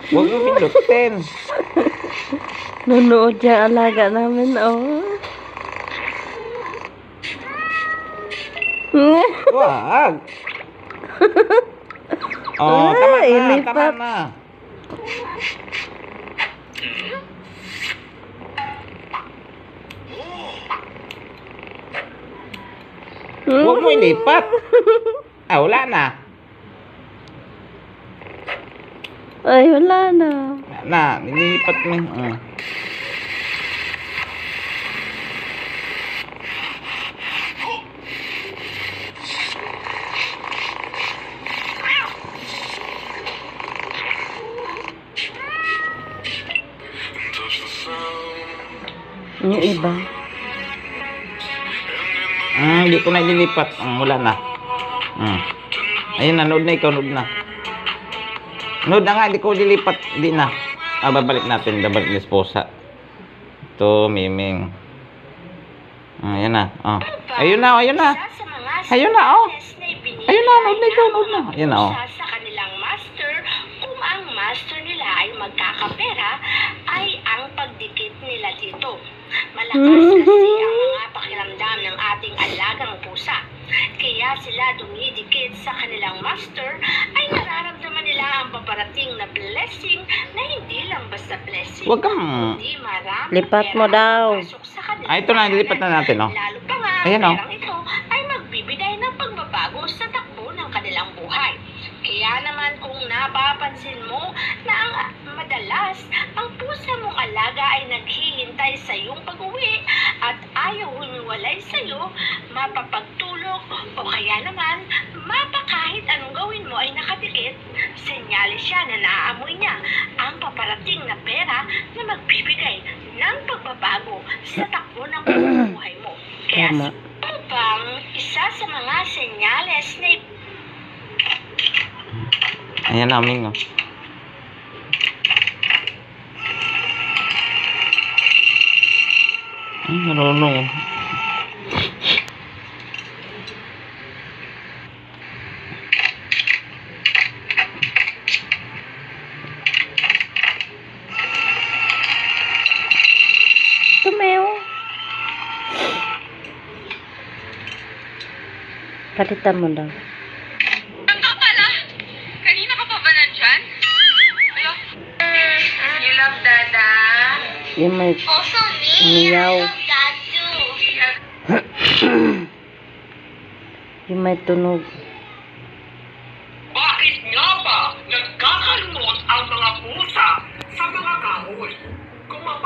Huwag mo pindutin. Nunood yung alaga namin, oh. Wag. Oh, tama na, ilipat. tama na. Huwag mo ilipat. Ah, wala na. Ay, wala na. Nililipat mo. Yung iba. Hindi ko na ililipat. Wala na. Ayun na, nood na ikaw, nood na. Nood na nga, hindi ko lilipat. Hindi na. Babalik natin. Babalik ni esposa. Ito, Miming. Ayan na. Ayun na, ayun na. Ayun na, oh. Ayun na, nood na ikaw, nood na. Ayun na, oh. Sa kanilang master, kung ang master nila ay magkakapera, ay ang pagdikit nila dito. Malakas kasi ang mga pakiramdam ng ating alagang pusa. Kaya sila dumidikit sa kanilang master, ay nararamdaman nila ang paparating na blessing na hindi lang basta blessing. Huwag kang... Hindi marami Lipat mo daw. Ito na, nilipat na natin, oh. Lalo pa nga, Ayan, oh. perang ito ay magbibigay ng pagbabago sa takbo ng kanilang buhay. Kaya naman kung napapansin mo na madalas ang pusa mong alaga ay naghihintay sa iyong pag-uwi at ayaw humiwalay sa iyo, mapapagtulog o kaya naman kahit anong gawin mo ay nakadikit, senyales siya na naaamoy niya ang paparating na pera na magbibigay ng pagbabago sa takbo ng buhay mo. Kaya Tama. bang isa sa mga senyales na Ayan na, Ming, oh. Marunong, oh. Tumeo. Palitan mo daw. Ito pala. Kanina ka pa ba nandyan? Hello? You love Dada? Yung may also umiyaw. that too. Yung may tunog. Bakit nga ba nagkakaroon ang mga pusa sa mga kahoy?